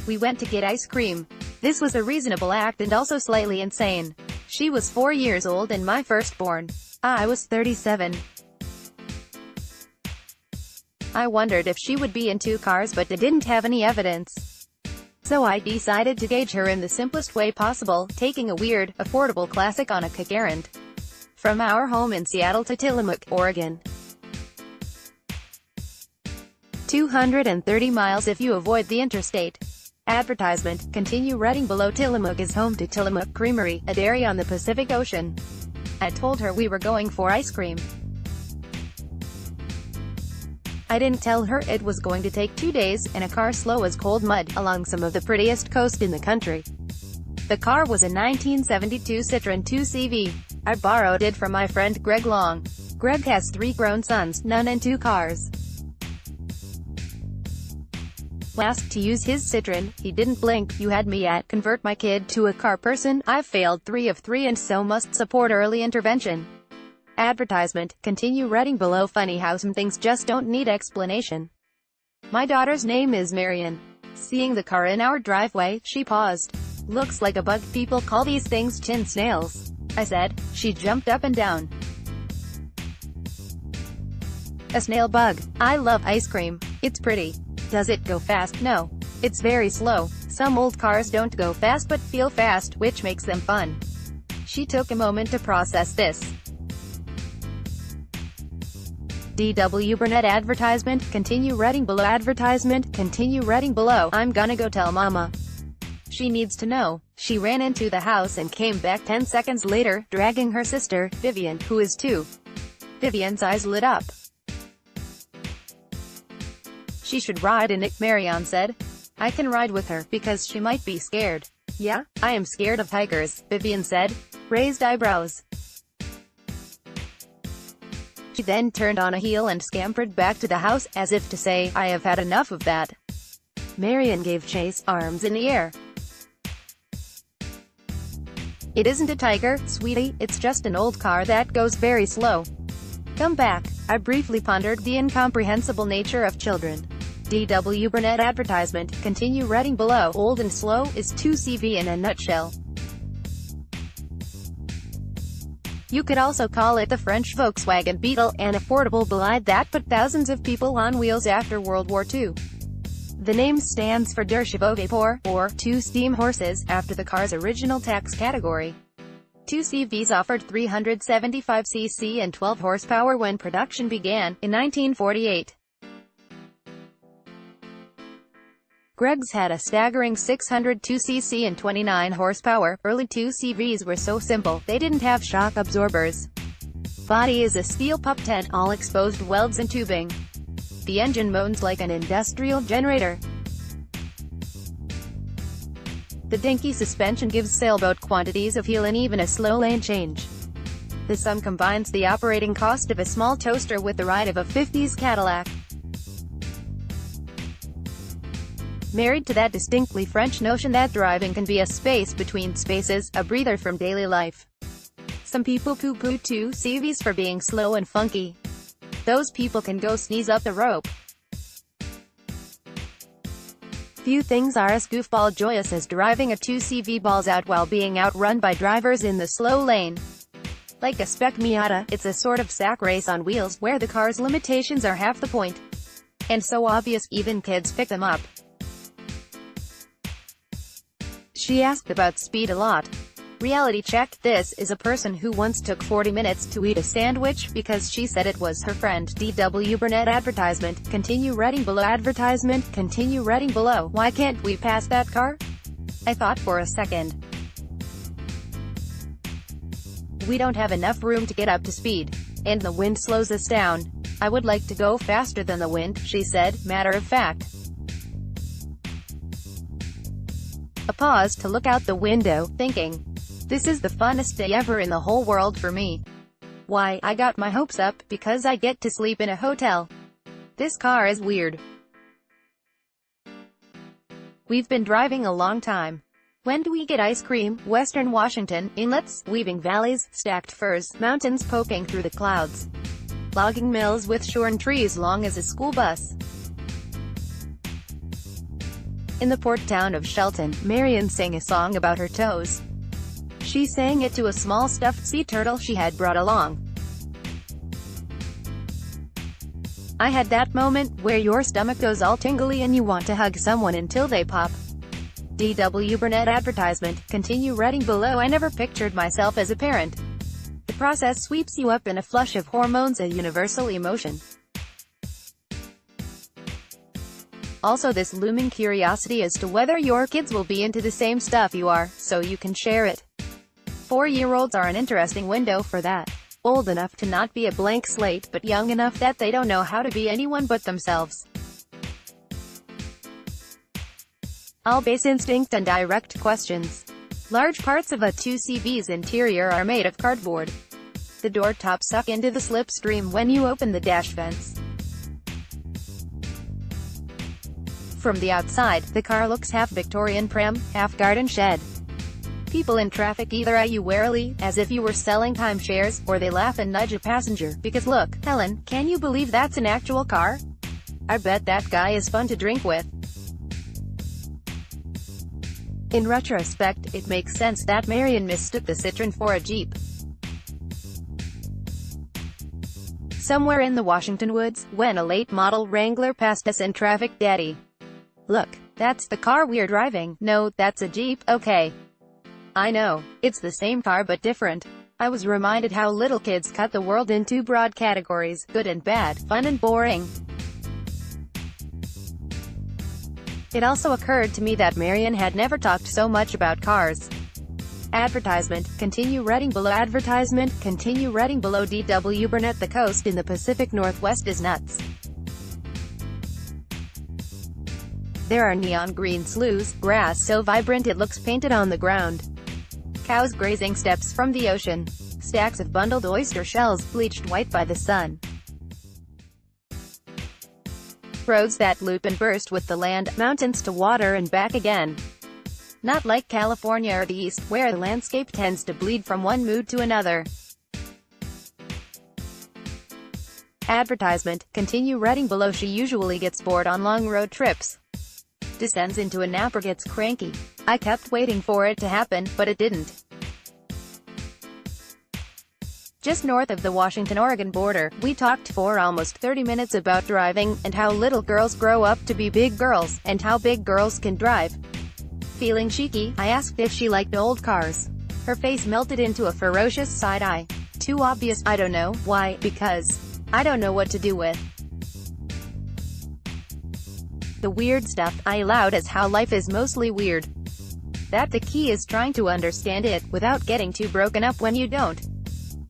We went to get ice cream. This was a reasonable act and also slightly insane. She was 4 years old and my firstborn. I was 37. I wondered if she would be in 2 cars, but I didn't have any evidence. So I decided to gauge her in the simplest way possible, taking a weird, affordable classic on a quick errand. From our home in Seattle to Tillamook, Oregon. 230 miles if you avoid the interstate. Advertisement, continue Reading Below Tillamook is home to Tillamook Creamery, a dairy on the Pacific Ocean. I told her we were going for ice cream. I didn't tell her it was going to take 2 days, in a car slow as cold mud, along some of the prettiest coast in the country. The car was a 1972 Citroen 2CV. I borrowed it from my friend Greg Long. Greg has 3 grown sons, none in 2 cars. When asked to use his Citroen, he didn't blink. You had me at convert my kid to a car person. I've failed 3 of 3 and so must support early intervention. Advertisement, continue Reading Below. Funny how some things just don't need explanation. My daughter's name is Marion. Seeing the car in our driveway, she paused. Looks like a bug. People call these things chin snails, I said. She jumped up and down. A snail bug. I love ice cream. It's pretty. Does it go fast? No. It's very slow. Some old cars don't go fast but feel fast, which makes them fun. She took a moment to process this. D.W. Burnett. Advertisement, continue Reading Below. Advertisement, continue Reading Below. I'm gonna go tell Mama. She needs to know. She ran into the house and came back 10 seconds later, dragging her sister, Vivian, who is 2. Vivian's eyes lit up. She should ride in it, Marion said. I can ride with her, because she might be scared. Yeah, I am scared of tigers, Vivian said. Raised eyebrows. She then turned on a heel and scampered back to the house, as if to say, I have had enough of that. Marion gave chase, arms in the air. It isn't a tiger, sweetie, it's just an old car that goes very slow. Come back. I briefly pondered the incomprehensible nature of children. D.W. Burnett. Advertisement, continue Reading Below. Old and slow is 2CV in a nutshell. You could also call it the French Volkswagen Beetle, an affordable Bolide that put thousands of people on wheels after World War II. The name stands for deux chevaux vapeur, or 2 steam horses, after the car's original tax category. 2CVs offered 375 cc and 12 horsepower when production began, in 1948. Greg's had a staggering 602 cc and 29 horsepower. Early 2CVs were so simple, they didn't have shock absorbers. Body is a steel pup tent, all exposed welds and tubing. The engine moans like an industrial generator. The dinky suspension gives sailboat quantities of heel and even a slow lane change. The sum combines the operating cost of a small toaster with the ride of a 50s Cadillac. Married to that distinctly French notion that driving can be a space between spaces, a breather from daily life. Some people poo-poo 2CVs for being slow and funky. Those people can go sneeze up the rope. Few things are as goofball joyous as driving a 2CV balls out while being outrun by drivers in the slow lane. Like a spec Miata, it's a sort of sack race on wheels, where the car's limitations are half the point. And so obvious, even kids pick them up. She asked about speed a lot. Reality check. This is a person who once took 40 minutes to eat a sandwich, because she said it was her friend. D.W. Burnett. Advertisement, continue Reading Below. Advertisement, continue Reading Below. Why can't we pass that car? I thought for a second. We don't have enough room to get up to speed. And the wind slows us down. I would like to go faster than the wind, she said, matter of fact. A pause to look out the window, thinking, this is the funnest day ever in the whole world for me. Why, I got my hopes up, because I get to sleep in a hotel. This car is weird. We've been driving a long time. When do we get ice cream? Western Washington, inlets, weaving valleys, stacked firs, mountains poking through the clouds. Logging mills with shorn trees long as a school bus. In the port town of Shelton, Marion sang a song about her toes. She sang it to a small stuffed sea turtle she had brought along. I had that moment where your stomach goes all tingly and you want to hug someone until they pop. D.W. Burnett. Advertisement. Continue reading below. I never pictured myself as a parent. The process sweeps you up in a flush of hormones, a universal emotion. Also this looming curiosity as to whether your kids will be into the same stuff you are, so you can share it. 4-year-olds are an interesting window for that. Old enough to not be a blank slate, but young enough that they don't know how to be anyone but themselves. All base instinct and direct questions. Large parts of a 2CV's interior are made of cardboard. The door tops suck into the slipstream when you open the dash vents. From the outside, the car looks half Victorian pram, half garden shed. People in traffic either eye you warily, as if you were selling timeshares, or they laugh and nudge a passenger, because look, Helen, can you believe that's an actual car? I bet that guy is fun to drink with. In retrospect, it makes sense that Marion mistook the Citroen for a Jeep. Somewhere in the Washington woods, when a late model Wrangler passed us in traffic. Daddy. Look, that's the car we're driving. No, that's a Jeep. Okay. I know. It's the same car but different. I was reminded how little kids cut the world into broad categories, good and bad, fun and boring. It also occurred to me that Marion had never talked so much about cars. Advertisement. Continue reading below. Advertisement. Continue reading below. D.W. Burnett. The coast in the Pacific Northwest is nuts. There are neon green sloughs, grass so vibrant it looks painted on the ground. Cows grazing steps from the ocean. Stacks of bundled oyster shells, bleached white by the sun. Roads that loop and burst with the land, mountains to water and back again. Not like California or the East, where the landscape tends to bleed from one mood to another. Advertisement. Continue reading below. She usually gets bored on long road trips. Descends into a nap or gets cranky. I kept waiting for it to happen, but it didn't. Just north of the Washington-Oregon border, we talked for almost 30 minutes about driving, and how little girls grow up to be big girls, and how big girls can drive. Feeling cheeky, I asked if she liked old cars. Her face melted into a ferocious side eye. Too obvious. I don't know. Why? Because I don't know what to do with the weird stuff. I allowed as how life is mostly weird. That the key is trying to understand it, without getting too broken up when you don't.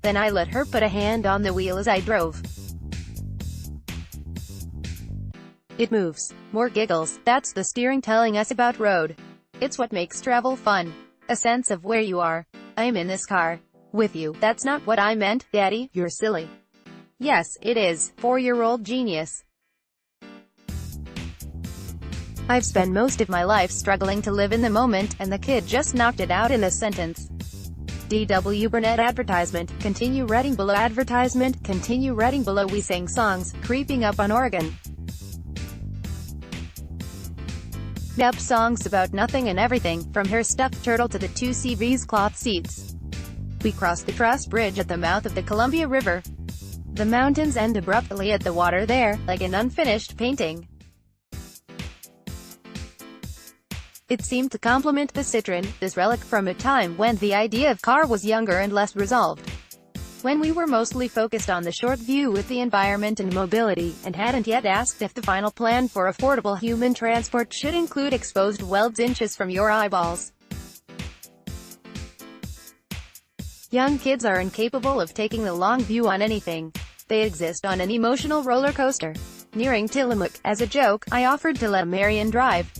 Then I let her put a hand on the wheel as I drove. It moves. More giggles. That's the steering telling us about road. It's what makes travel fun. A sense of where you are. I'm in this car. With you. That's not what I meant, Daddy. You're silly. Yes, it is. 4-year-old genius. I've spent most of my life struggling to live in the moment, and the kid just knocked it out in a sentence. D.W. Burnett. Advertisement. Continue reading below. Advertisement. Continue reading below. We sang songs, creeping up on Oregon. Yep, songs about nothing and everything, from her stuffed turtle to the 2CV's cloth seats. We crossed the Truss Bridge at the mouth of the Columbia River. The mountains end abruptly at the water there, like an unfinished painting. It seemed to complement the Citroen, this relic from a time when the idea of car was younger and less resolved. When we were mostly focused on the short view with the environment and mobility, and hadn't yet asked if the final plan for affordable human transport should include exposed welds inches from your eyeballs. Young kids are incapable of taking the long view on anything. They exist on an emotional roller coaster. Nearing Tillamook, as a joke, I offered to let Marion drive.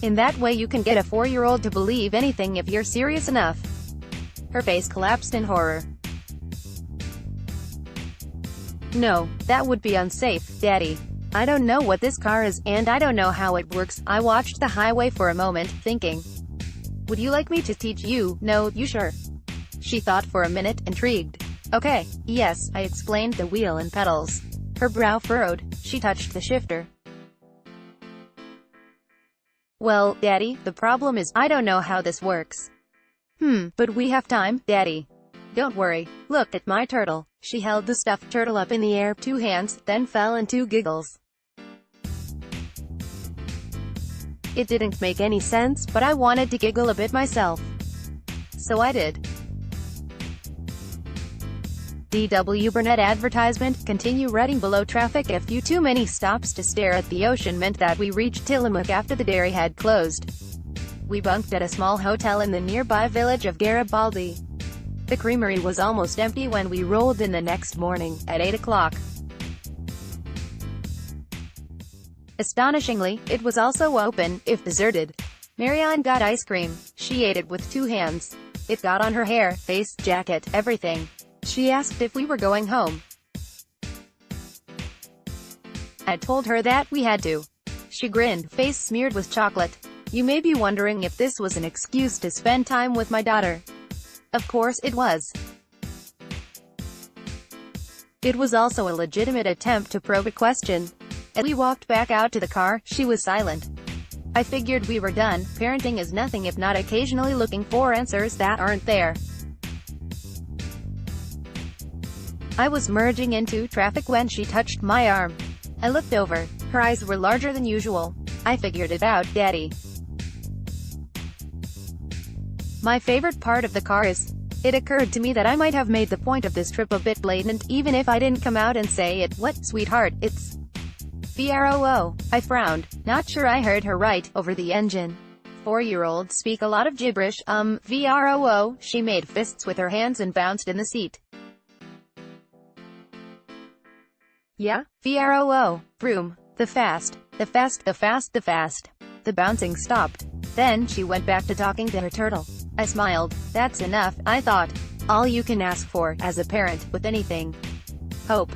In that way you can get a 4-year-old to believe anything if you're serious enough. Her face collapsed in horror. No, that would be unsafe, Daddy. I don't know what this car is, and I don't know how it works. I watched the highway for a moment, thinking, would you like me to teach you? No, you sure? She thought for a minute, intrigued. Okay, yes, I explained the wheel and pedals. Her brow furrowed. She touched the shifter. Well, Daddy, the problem is, I don't know how this works. But we have time, Daddy. Don't worry. Look at my turtle. She held the stuffed turtle up in the air, 2 hands, then fell into giggles. It didn't make any sense, but I wanted to giggle a bit myself. So I did. D.W. Burnett Advertisement, continue Reading Below traffic. A few too many stops to stare at the ocean meant that we reached Tillamook after the dairy had closed. We bunked at a small hotel in the nearby village of Garibaldi. The creamery was almost empty when we rolled in the next morning, at 8 o'clock. Astonishingly, it was also open, if deserted. Marianne got ice cream. She ate it with 2 hands. It got on her hair, face, jacket, everything. She asked if we were going home. I told her that we had to. She grinned, face smeared with chocolate. You may be wondering if this was an excuse to spend time with my daughter. Of course it was. It was also a legitimate attempt to probe a question. As we walked back out to the car, she was silent. I figured we were done. Parenting is nothing if not occasionally looking for answers that aren't there. I was merging into traffic when she touched my arm. I looked over. Her eyes were larger than usual. I figured it out, Daddy. My favorite part of the car is, it occurred to me that I might have made the point of this trip a bit blatant, even if I didn't come out and say it. What, sweetheart, it's VROO. I frowned, not sure I heard her right, over the engine. 4-year-olds speak a lot of gibberish. VROO. She made fists with her hands and bounced in the seat. Yeah? VROO. Vroom. The fast. The fast. The fast. The fast. The bouncing stopped. Then she went back to talking to her turtle. I smiled. That's enough, I thought. All you can ask for, as a parent, with anything. Hope.